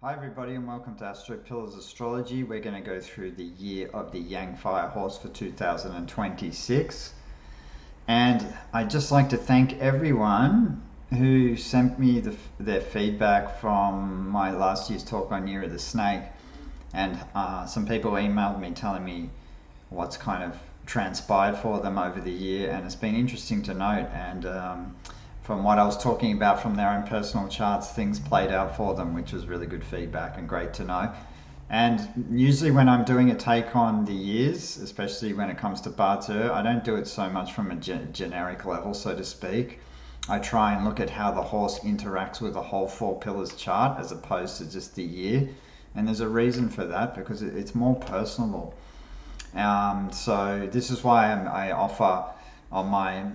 Hi everybody and welcome to Astrology. We're going to go through the year of the Yang Fire Horse for 2026. And I'd just like to thank everyone who sent me their feedback from my last year's talk on Year of the Snake. And some people emailed me telling me what's kind of transpired for them over the year. And it's been interesting to note. And from what I was talking about from their own personal charts, things played out for them, which was really good feedback and great to know. And usually when I'm doing a take on the years, especially when it comes to Barter, I don't do it so much from a generic level, so to speak. I try and look at how the horse interacts with the whole four pillars chart as opposed to just the year. And there's a reason for that because it's more personal. So this is why I offer on my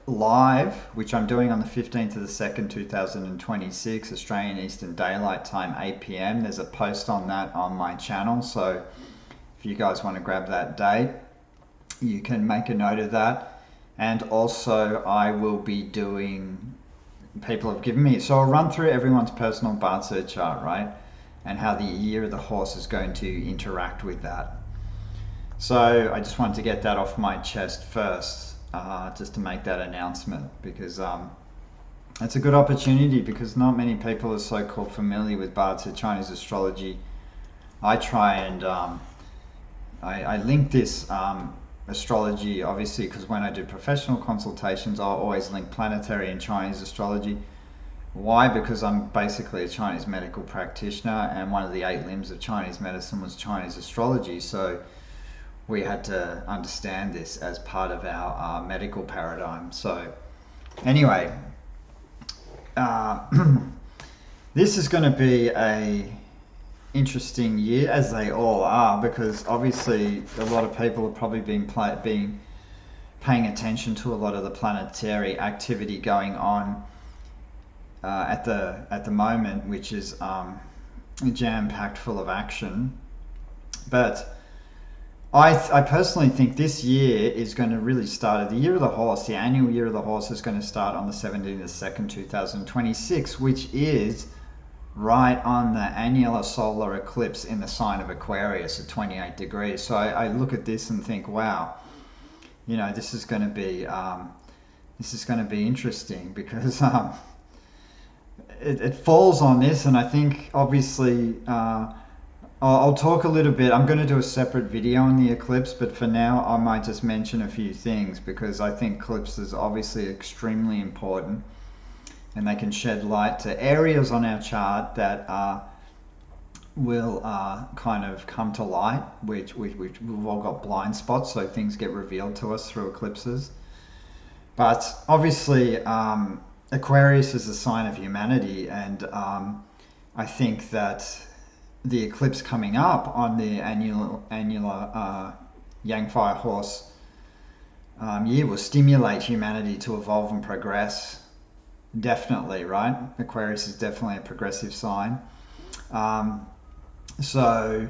live, which I'm doing on the 15th of the 2nd, 2026, Australian Eastern Daylight Time, 8 p.m. There's a post on that on my channel. So if you guys want to grab that date, you can make a note of that. And also I will be doing, people have given me, so I'll run through everyone's personal Barter chart, right? And how the year of the horse is going to interact with that. So I just wanted to get that off my chest first. Just to make that announcement because it's a good opportunity because not many people are so-called familiar with Barter Chinese astrology. I try and I link this astrology obviously because when I do professional consultations I'll always link Planetary and Chinese astrology. Why? Because I'm basically a Chinese medical practitioner and one of the 8 limbs of Chinese medicine was Chinese astrology. So we had to understand this as part of our medical paradigm. So anyway, this is going to be a interesting year, as they all are, because obviously a lot of people have probably been paying attention to a lot of the planetary activity going on at the moment, which is jam-packed full of action. But I personally think this year is going to really start, the year of the horse, the annual year of the horse is going to start on the 17th of the 2nd, 2026, which is right on the annular solar eclipse in the sign of Aquarius at 28 degrees. So I look at this and think, wow, you know, this is going to be interesting because it falls on this, and I think obviously I'll talk a little bit. I'm going to do a separate video on the eclipse, but for now I might just mention a few things because I think eclipses are obviously extremely important and they can shed light to areas on our chart that will kind of come to light, which we've all got blind spots, so things get revealed to us through eclipses. But obviously Aquarius is a sign of humanity, and I think that the eclipse coming up on the annular Yang Fire Horse year will stimulate humanity to evolve and progress. Definitely, right? Aquarius is definitely a progressive sign. So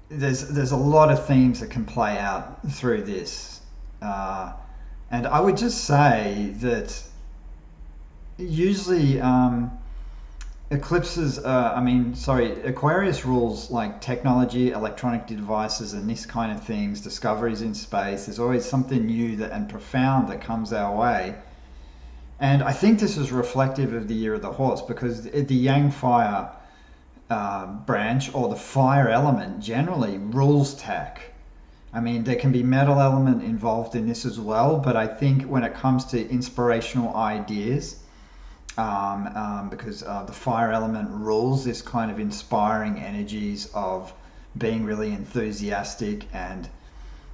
there's a lot of themes that can play out through this. And I would just say that usually eclipses, Aquarius rules like technology, electronic devices, and this kind of things, discoveries in space. There's always something new and profound that comes our way. And I think this is reflective of the year of the horse because the Yang Fire branch, or the fire element, generally rules tech. I mean, there can be metal element involved in this as well, but I think when it comes to inspirational ideas, because the fire element rules this kind of inspiring energies of being really enthusiastic and,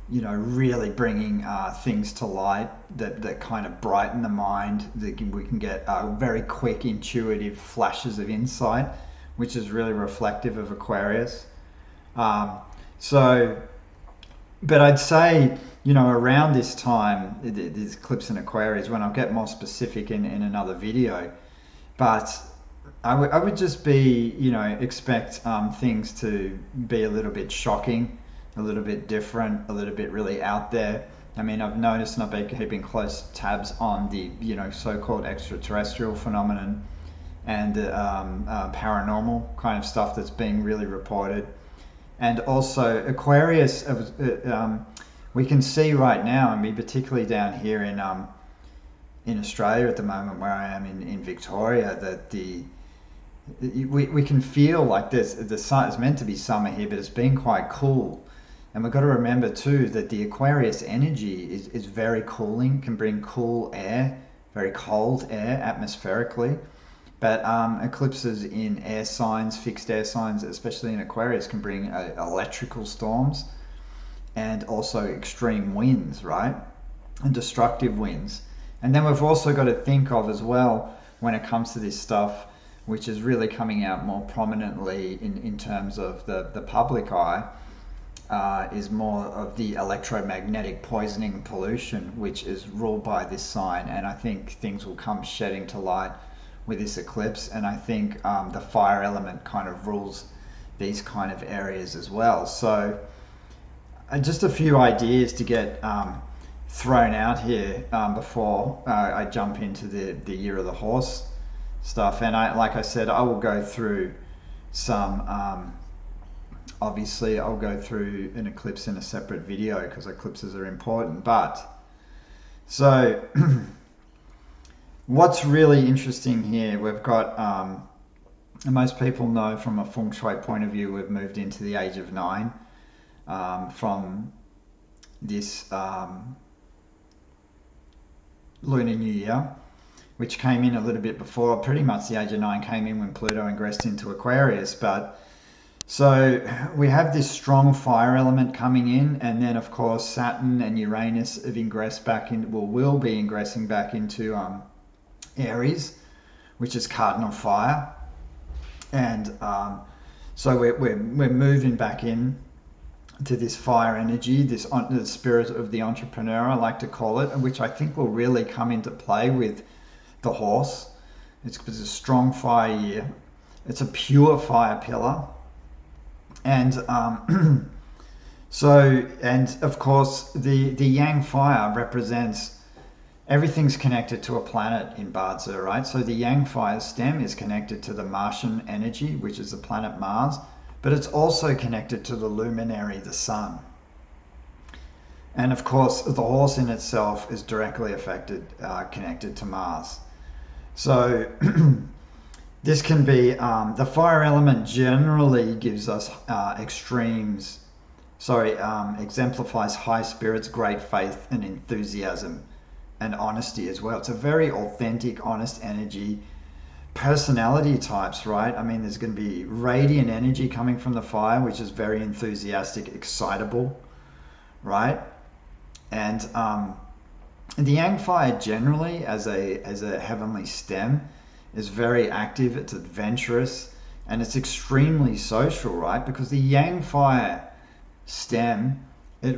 you know, really bringing things to light that kind of brighten the mind, that we can get very quick intuitive flashes of insight, which is really reflective of Aquarius. But I'd say, you know, around this time, there's eclipse in Aquarius, when I'll get more specific in another video. But I would just be, you know, expect things to be a little bit shocking, a little bit different, a little bit really out there. I mean, I've noticed, and I've been keeping close tabs on the, you know, so-called extraterrestrial phenomenon and paranormal kind of stuff that's being really reported. And also Aquarius, we can see right now, and particularly down here in Australia at the moment, where I am in Victoria, that we can feel like the sun is meant to be summer here, but it's been quite cool. And we've got to remember too that the Aquarius energy is very cooling, can bring cool air, very cold air atmospherically. But eclipses in air signs, fixed air signs, especially in Aquarius, can bring electrical storms and also extreme winds, right? And destructive winds. And then we've also got to think of as well, when it comes to this stuff, which is really coming out more prominently in terms of the public eye, is more of the electromagnetic poisoning and pollution, which is ruled by this sign. And I think things will come shedding to light with this eclipse, and I think the fire element kind of rules these kind of areas as well. So just a few ideas to get thrown out here before I jump into the year of the horse stuff. And like I said, I will go through some obviously I'll go through an eclipse in a separate video because eclipses are important. But so what's really interesting here, we've got, most people know from a feng shui point of view, we've moved into the age of 9 from this Lunar New Year, which came in a little bit before. Pretty much the age of 9 came in when Pluto ingressed into Aquarius. But so we have this strong fire element coming in, and then of course Saturn and Uranus have ingressed back in, will be ingressing back into Aries, which is cardinal fire. And so we're moving back in to this fire energy, the spirit of the entrepreneur, I like to call it, which I think will really come into play with the horse. It's a strong fire year. It's a pure fire pillar. And and of course the yang fire represents everything's connected to a planet in Badza, right? So the yang fire stem is connected to the Martian energy, which is the planet Mars, but it's also connected to the luminary, the sun. And of course, the horse in itself is directly connected to Mars. So this can be, the fire element generally gives us exemplifies high spirits, great faith and enthusiasm, and honesty as well. It's a very authentic, honest energy. Personality types, right? I mean, there's going to be radiant energy coming from the fire, which is very enthusiastic, excitable, right? And the yang fire generally, as a heavenly stem, is very active. It's adventurous, and it's extremely social, right? Because the yang fire stem, they're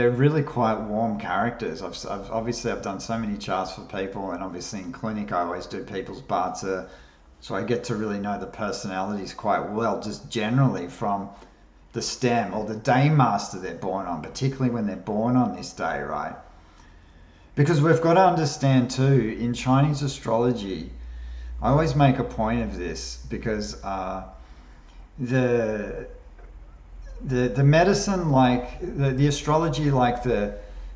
really quite warm characters. I've done so many charts for people, and obviously in clinic I always do people's Barza, so I get to really know the personalities quite well, just generally from the stem or the day master they're born on, particularly when they're born on this day, right? Because we've got to understand too, in Chinese astrology, I always make a point of this, because the medicine, like the astrology,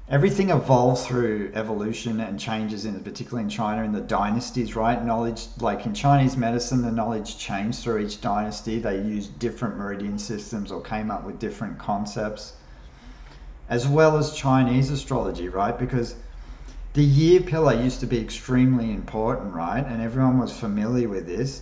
everything evolves through evolution and changes, particularly in China, in the dynasties, right? Knowledge, like in Chinese medicine, the knowledge changed through each dynasty. They used different meridian systems or came up with different concepts, as well as Chinese astrology, right? Because the year pillar used to be extremely important, right? And everyone was familiar with this.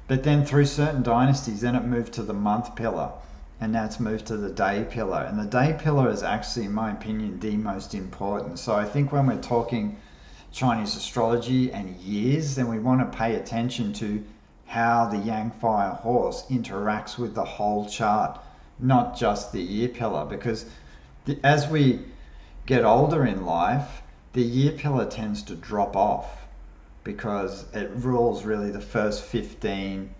But then through certain dynasties, then it moved to the month pillar. And now it's moved to the day pillar. And the day pillar is actually, in my opinion, the most important. So I think when we're talking Chinese astrology and years, then we want to pay attention to how the yang fire horse interacts with the whole chart, not just the year pillar. Because as we get older in life, the year pillar tends to drop off, because it rules really the first 15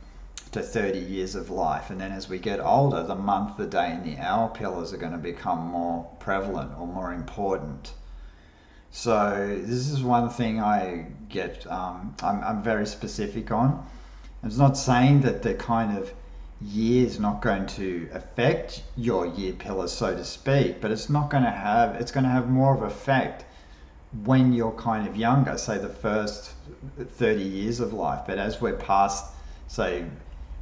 to 30 years of life. And then as we get older, the month, the day and the hour pillars are going to become more prevalent or more important. So this is one thing I get, I'm very specific on. It's not saying that the kind of year is not going to affect your year pillars, so to speak, but it's not going to have, it's going to have more of effect when you're kind of younger, say the first 30 years of life. But as we're past, say,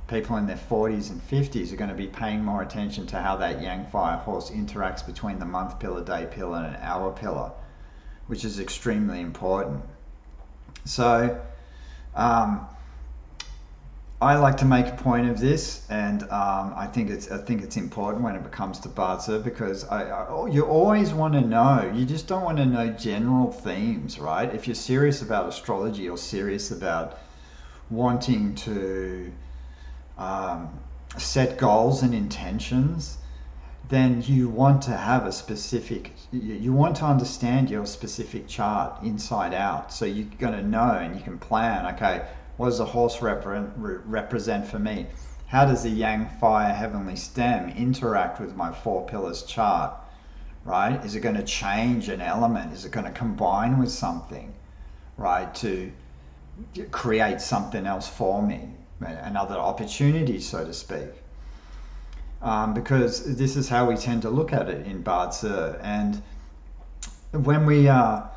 people in their 40s and 50s are going to be paying more attention to how that yang fire horse interacts between the month pillar, day pillar, and hour pillar, which is extremely important. So I like to make a point of this, and I think it's important when it comes to Barza, because you always want to know. You just don't want to know general themes, right? If you're serious about astrology or serious about wanting to set goals and intentions, then you want to have a specific, you want to understand your specific chart inside out. So you're going to know and you can plan, okay, what does the horse represent for me? How does the yang fire heavenly stem interact with my four pillars chart, right? Is it going to change an element? Is it going to combine with something, right, to create something else for me, another opportunity, so to speak? Because this is how we tend to look at it in Barza. And when we I've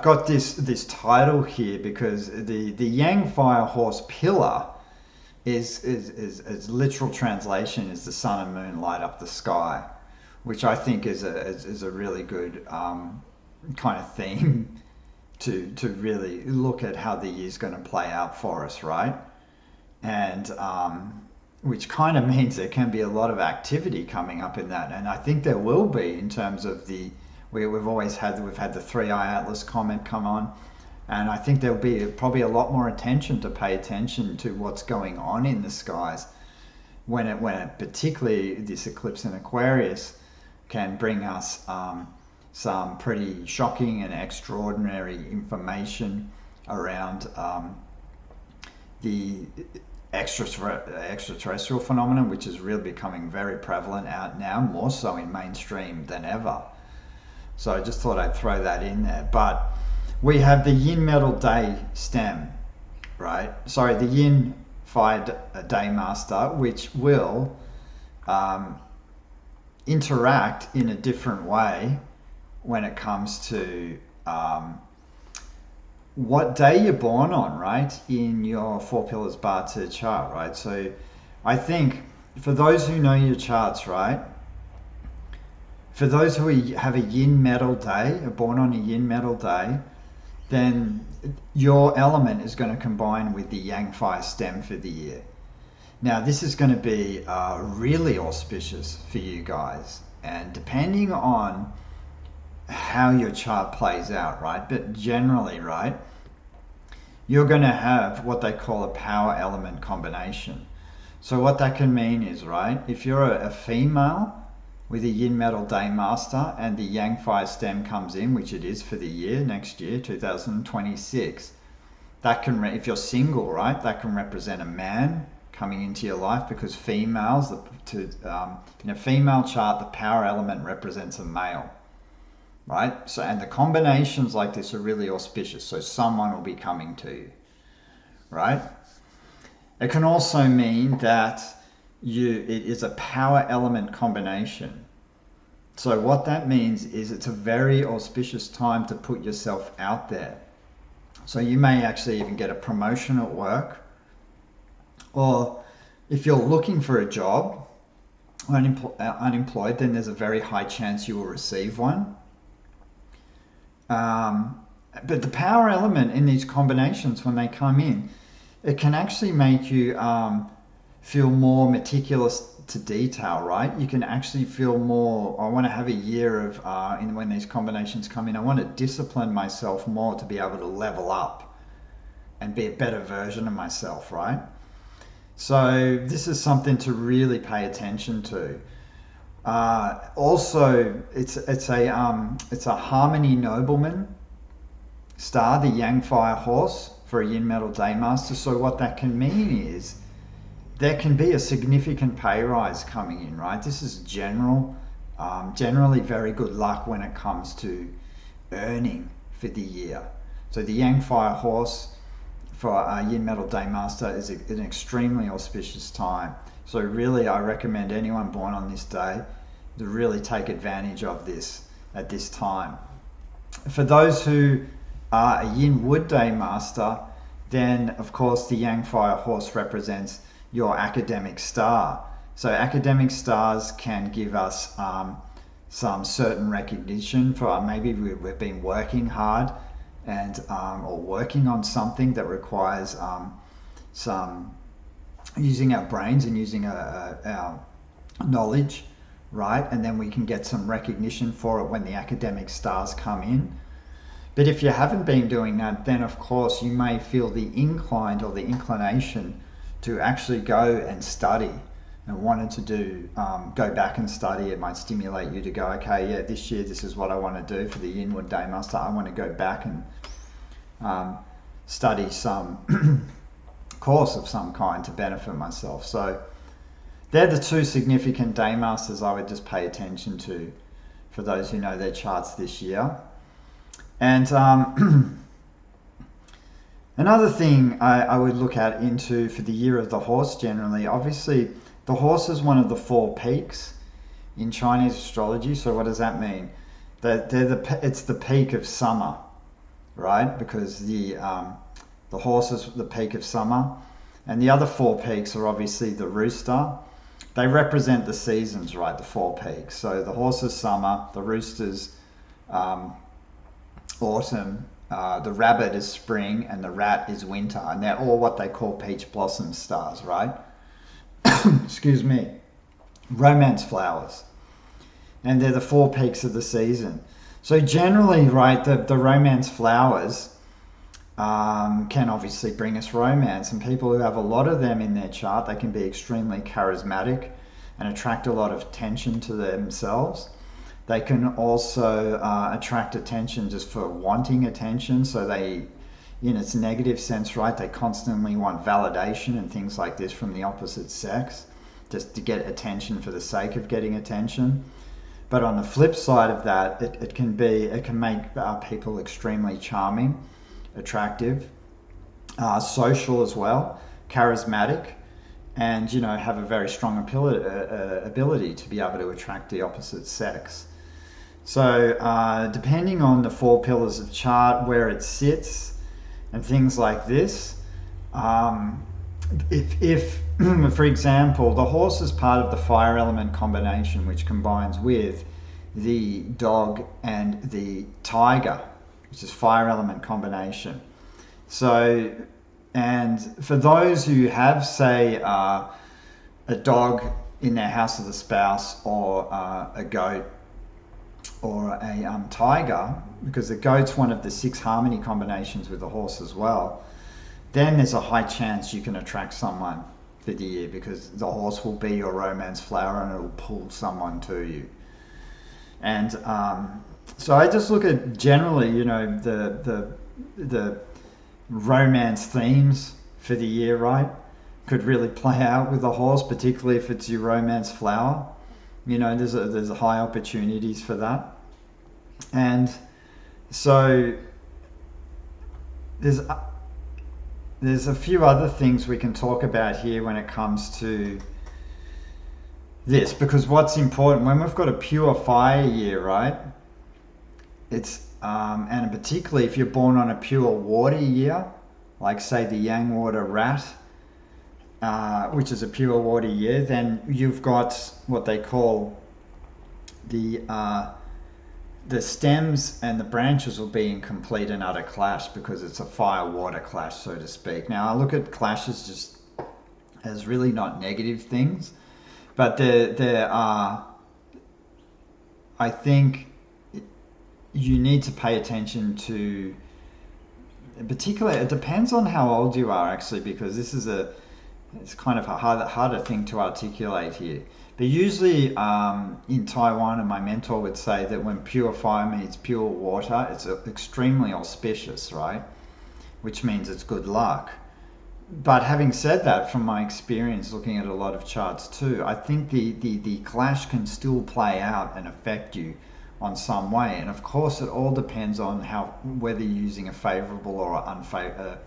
got this title here because the Yang Fire Horse pillar is literal translation is the sun and moon light up the sky, which I think is a really good kind of theme to really look at how the year's going to play out for us, right? And which kind of means there can be a lot of activity coming up in that, and I think there will be in terms of we've had the 3-eye atlas comment come on, and I think there'll be probably a lot more attention to pay attention to what's going on in the skies when it particularly this eclipse in Aquarius can bring us some pretty shocking and extraordinary information around the extraterrestrial phenomenon, which is really becoming very prevalent out now, more so in mainstream than ever. So I just thought I'd throw that in there. But we have the yin metal day stem, right? Sorry, the yin fire day master, which will interact in a different way when it comes to what day you're born on, right, in your four pillars Barza chart, right? So I think for those who know your charts, right, for those who have a yin metal day, are born on a yin metal day, then your element is going to combine with the yang fire stem for the year. Now this is going to be really auspicious for you guys, and depending on how your chart plays out, right, but generally, right, you're going to have what they call a power element combination. So what that can mean is, right, if you're a female with a yin metal day master and the yang fire stem comes in, which it is for the year, next year, 2026, that can, if you're single, right, that can represent a man coming into your life, because females, in a female chart, the power element represents a male. Right? So, and the combinations like this are really auspicious. So someone will be coming to you, right? It can also mean that it is a power element combination. So what that means is it's a very auspicious time to put yourself out there. So you may actually even get a promotion at work, or if you're looking for a job, unemployed, then there's a very high chance you will receive one. But the power element in these combinations, when they come in, it can actually make you feel more meticulous to detail, right? You can actually feel more, I want to have a year of, when these combinations come in, I want to discipline myself more to be able to level up and be a better version of myself, right? So this is something to really pay attention to. Also, it's a harmony nobleman star, the yang fire horse, for a yin metal day master. So what that can mean is there can be a significant pay rise coming in, right? This is generally very good luck when it comes to earning for the year. So the Yang Fire Horse for Yin Metal Day Master is an extremely auspicious time. So really, I recommend anyone born on this day to really take advantage of this at this time. For those who are a Yin Wood Day Master, then of course the Yang Fire Horse represents your academic star. So academic stars can give us some certain recognition for maybe we've been working hard and or working on something that requires some using our brains and using our knowledge, right? And then we can get some recognition for it when the academic stars come in. But if you haven't been doing that, then of course you may feel the inclined or the inclination to actually go and study and wanted to do go back and study. It might stimulate you to go, okay, yeah, this year this is what I want to do for the Inward Day Master. I want to go back and study some course of some kind to benefit myself. So they're the two significant day masters I would just pay attention to for those who know their charts this year. And another thing I would look at into for the year of the horse generally, obviously the horse is one of the 4 peaks in Chinese astrology. So what does that mean? It's the peak of summer, right? Because the horse is the peak of summer. And the other 4 peaks are obviously the rooster. They represent the seasons, right? The 4 peaks. So the horse is summer, the rooster's autumn, the rabbit is spring, and the rat is winter. And they're all what they call peach blossom stars, right? Excuse me. Romance flowers. And they're the 4 peaks of the season. So generally, right, the romance flowers can obviously bring us romance, and people who have a lot of them in their chart, they can be extremely charismatic and attract a lot of attention to themselves. They can also attract attention just for wanting attention. So they, in its negative sense, right, they constantly want validation and things like this from the opposite sex, just to get attention for the sake of getting attention. But on the flip side of that, it can make people extremely charming, attractive, social as well, charismatic, and have a very strong ability to be able to attract the opposite sex. So depending on the 4 pillars of chart, where it sits and things like this, if for example the horse is part of the fire element combination, which combines with the dog and the tiger, which is fire element combination. So, and for those who have, say, a dog in their house of the spouse, or a goat, or a tiger, because the goat's one of the 6 harmony combinations with the horse as well, then there's a high chance you can attract someone for the year, because the horse will be your romance flower and it'll pull someone to you. And so I just look at generally, the romance themes for the year, right, could really play out with the horse, particularly if it's your romance flower. There's high opportunities for that. And so there's a few other things we can talk about here when it comes to this, because what's important when we've got a pure fire year, right, it's and particularly if you're born on a pure water year, like say the Yang water rat, which is a pure water year, then you've got what they call the stems and the branches will be in complete and utter clash, because it's a fire-water clash, so to speak. Now, I look at clashes just as really not negative things, but there are, I think you need to pay attention to, particularly, it depends on how old you are actually, because this is it's kind of a harder thing to articulate here. But usually in Taiwan, and my mentor would say that when pure fire meets pure water, it's extremely auspicious, right? Which means it's good luck. But having said that, from my experience looking at a lot of charts too, I think the clash can still play out and affect you on some way. And of course, it all depends on whether you're using a favorable or unfavorable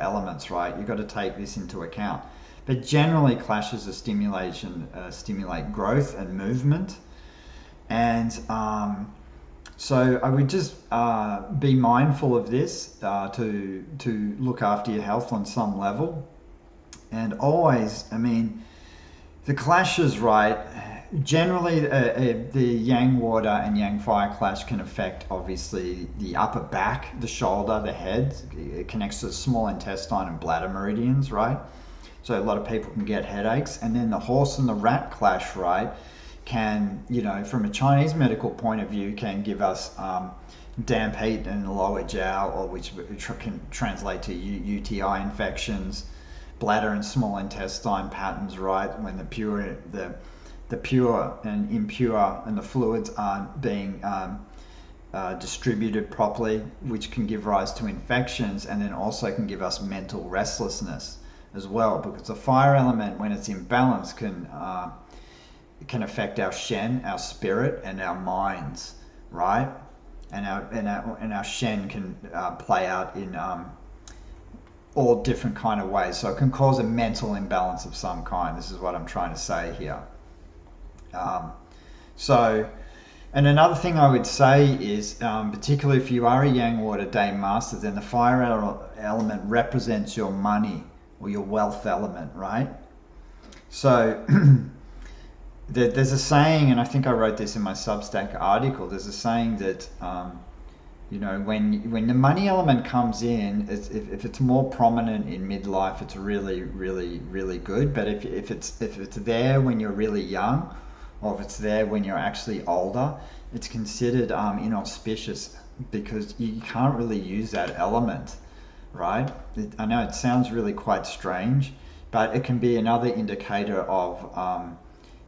elements, right? You've got to take this into account. But generally, clashes of stimulation stimulate growth and movement. And so I would just be mindful of this to look after your health on some level. And always, I mean, the clashes, right? Generally, the yang water and yang fire clash can affect, obviously, the upper back, the shoulder, the head. It connects to the small intestine and bladder meridians, right? So a lot of people can get headaches. And then the horse and the rat clash, right, can, you know, from a Chinese medical point of view, can give us damp heat in the lower jiao, or which can translate to UTI infections, bladder and small intestine patterns, right? When the pure and impure and the fluids aren't being distributed properly, which can give rise to infections, and then also can give us mental restlessness as well, because the fire element, when it's imbalanced, can affect our shen, our spirit, and our minds, right? And our shen can play out in all different kind of ways. So it can cause a mental imbalance of some kind. This is what I'm trying to say here. And another thing I would say is, particularly if you are a yang water day master, then the fire element represents your money or your wealth element, right? So there's a saying, and I think I wrote this in my Substack article, there's a saying that you know, when the money element comes in, if it's more prominent in midlife, it's really, really, really good. But if it's there when you're really young, or if it's there when you're actually older, it's considered inauspicious, because you can't really use that element, right? I know it sounds really quite strange, but it can be another indicator of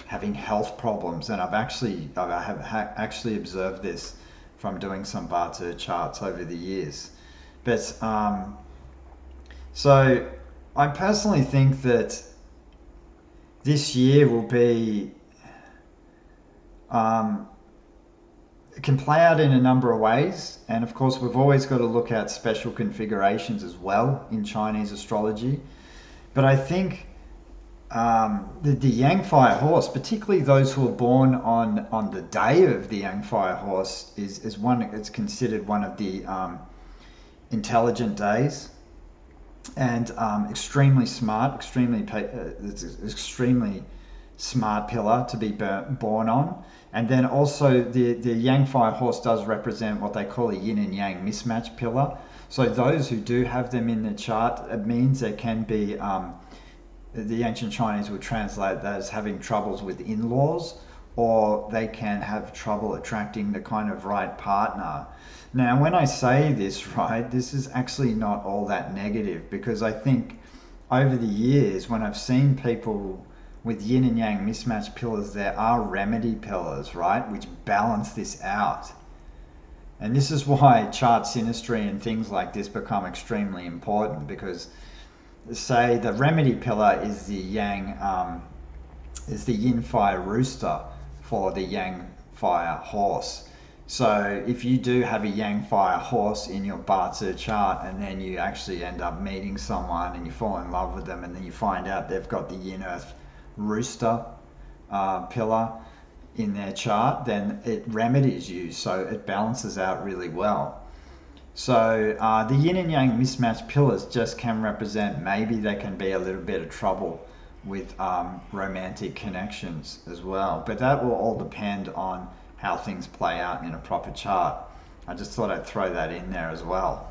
having health problems. And I have actually observed this from doing some Barter charts over the years. But so I personally think that this year will be it can play out in a number of ways, and of course we've always got to look at special configurations as well in Chinese astrology. But I think the Yang Fire Horse, particularly those who are born on the day of the Yang Fire Horse, is one. It's considered one of the intelligent days, and extremely smart, it's extremely smart pillar to be born on. And then also the Yang Fire Horse does represent what they call a yin and yang mismatch pillar. So those who do have them in the chart, it means there can be the ancient Chinese would translate that as having troubles with in-laws, or they can have trouble attracting the kind of right partner. Now, when I say this, right, this is actually not all that negative, because I think over the years, when I've seen people with yin and yang mismatched pillars, there are remedy pillars, right, which balance this out. And this is why chart synastry and things like this become extremely important, because say the remedy pillar is the yang, is the yin fire rooster for the yang fire horse. So if you do have a yang fire horse in your Barter chart, and then you actually end up meeting someone and you fall in love with them, and then you find out they've got the yin earth rooster pillar in their chart, then it remedies you, so it balances out really well. So the yin and yang mismatched pillars just can represent, maybe there can be a little bit of trouble with romantic connections as well, but that will all depend on how things play out in a proper chart. I just thought I'd throw that in there as well.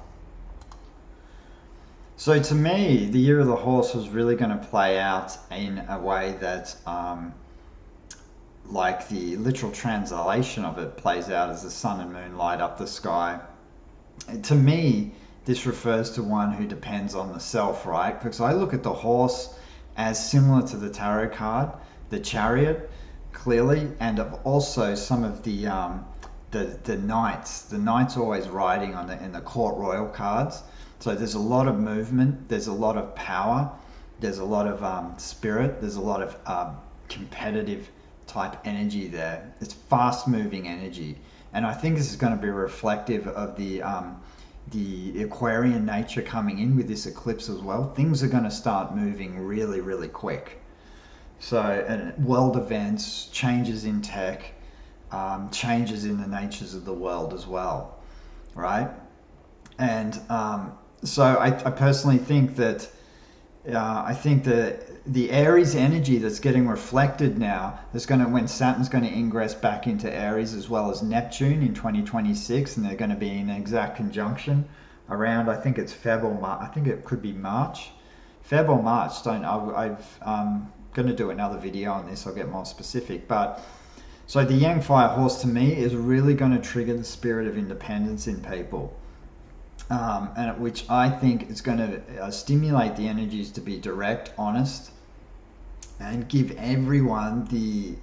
So to me, the Year of the Horse was really going to play out in a way that like the literal translation of it plays out as the sun and moon light up the sky. To me, this refers to one who depends on the self, right? Because I look at the horse as similar to the tarot card, the Chariot, clearly, and also some of the knights. The knights always riding on in the court royal cards. So there's a lot of movement, there's a lot of power, there's a lot of spirit, there's a lot of competitive type energy there. It's fast moving energy. And I think this is going to be reflective of the Aquarian nature coming in with this eclipse as well. Things are going to start moving really, really quick. So, and world events, changes in tech, changes in the natures of the world as well, right? And so I personally think that the Aries energy that's getting reflected now, when Saturn's going to ingress back into Aries as well as Neptune in 2026, and they're going to be in exact conjunction around, I think it's Feb or March. I think it could be March, Feb or March. I'm going to do another video on this. I'll get more specific, but so the Yang Fire Horse to me is really going to trigger the spirit of independence in people. And which I think is going to stimulate the energies to be direct, honest, and give everyone the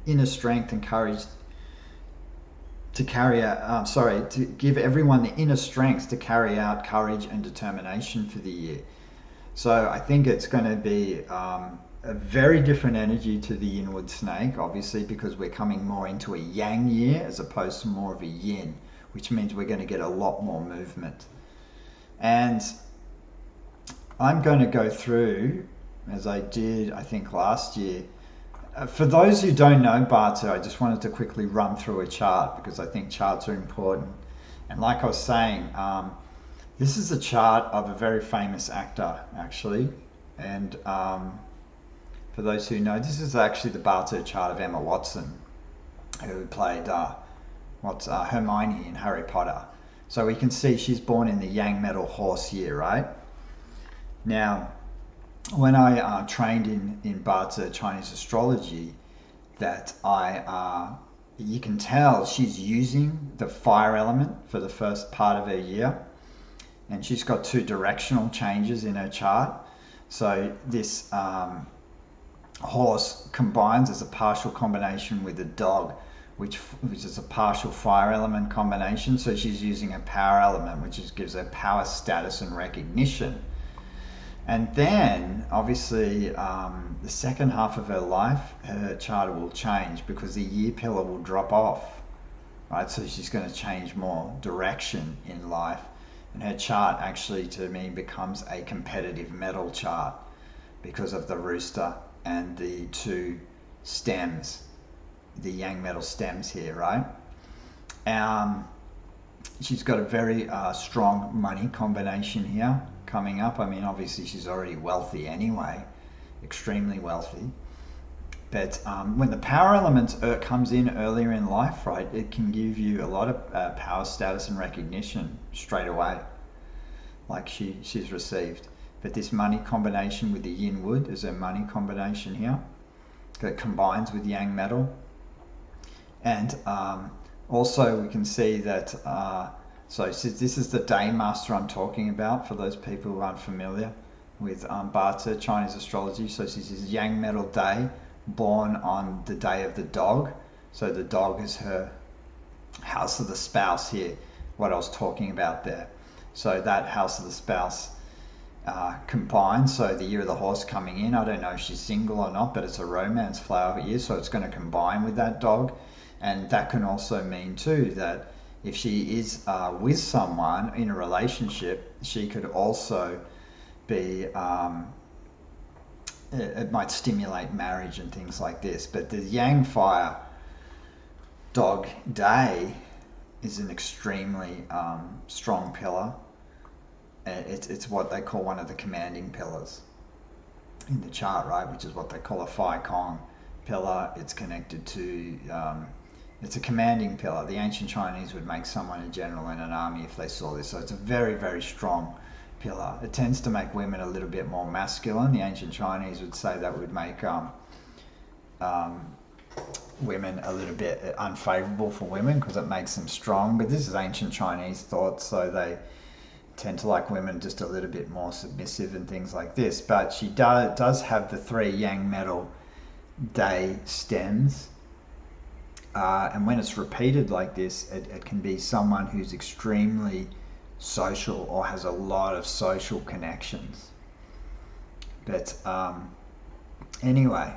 inner strength and courage to carry out, to give everyone the inner strength to carry out courage and determination for the year. So I think it's going to be a very different energy to the inward snake, obviously, because we're coming more into a yang year as opposed to more of a yin, which means we're going to get a lot more movement. And I'm going to go through, as I did, I think, last year. For those who don't know Bartu, I just wanted to quickly run through a chart because I think charts are important. And like I was saying, this is a chart of a very famous actor, actually. And for those who know, this is actually the Bartu chart of Emma Watson, who played Hermione in Harry Potter. So we can see she's born in the Yang metal horse year, right? Now, when I trained in Bartu Chinese astrology, that you can tell she's using the fire element for the first part of her year, and she's got 2 directional changes in her chart. So this horse combines as a partial combination with a dog, which is a partial fire element combination. So she's using a power element, which gives her power, status, and recognition. And then, obviously, the second half of her life, her chart will change because the year pillar will drop off, right? So she's going to change more direction in life. And her chart actually, to me, becomes a competitive metal chart because of the rooster and the 2 stems, the Yang metal stems here, right? She's got a very strong money combination here coming up. I mean, obviously she's already wealthy anyway, extremely wealthy. But when the power element comes in earlier in life, right, it can give you a lot of power, status, and recognition straight away, like she's received. But this money combination with the yin wood is a money combination here that combines with yang metal. And also we can see that, so this is the day master I'm talking about for those people who aren't familiar with Bartu Chinese astrology. So this is yang metal day, born on the day of the dog. So the dog is her house of the spouse here, what I was talking about there. So that house of the spouse combines, so the year of the horse coming in, I don't know if she's single or not, but it's a romance flower year, so it's going to combine with that dog. And that can also mean too that if she is with someone in a relationship, she could also be it might stimulate marriage and things like this. But the Yang Fire Dog Day is an extremely strong pillar. It's what they call one of the commanding pillars in the chart, right? Which is what they call a Phi Kong pillar. It's connected to, it's a commanding pillar. The ancient Chinese would make someone a general in an army if they saw this. So it's a very, very strong pillar. It tends to make women a little bit more masculine. The ancient Chinese would say that would make women a little bit unfavorable for women because it makes them strong. But this is ancient Chinese thought, so they tend to like women just a little bit more submissive and things like this. But she does have the 3 yang metal day stems, and when it's repeated like this, it can be someone who's extremely social or has a lot of social connections. But anyway,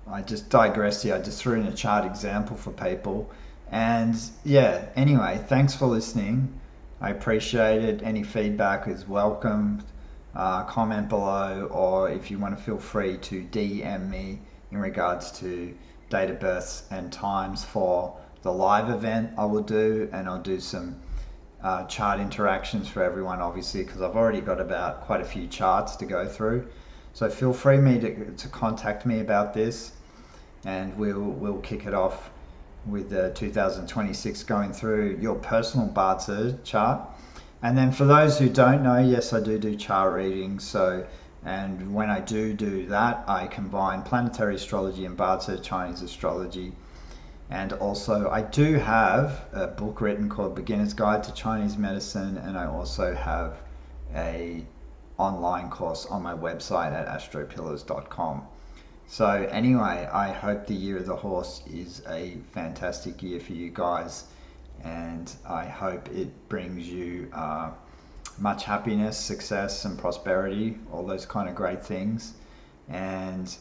I just digressed here. I just threw in a chart example for people. And yeah, anyway, thanks for listening. I appreciate it. Any feedback is welcome. Comment below, or if you want to, feel free to DM me in regards to date of births and times for the live event I will do, and I'll do some chart interactions for everyone, obviously, because I've already got about quite a few charts to go through. So feel free to contact me about this, and we'll kick it off with the 2026 going through your personal Barter chart. And then for those who don't know, yes, I do chart readings. So, and when I do that, I combine planetary astrology and Barter Chinese astrology. And also I do have a book written called Beginner's Guide to Chinese Medicine, and I also have a online course on my website at astropillars.com. So anyway, I hope the year of the horse is a fantastic year for you guys, and I hope it brings you much happiness, success and prosperity, all those kind of great things. And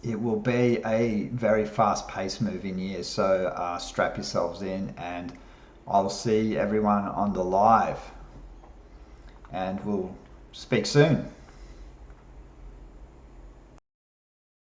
it will be a very fast-paced moving year, so strap yourselves in, and I'll see everyone on the live, and we'll speak soon.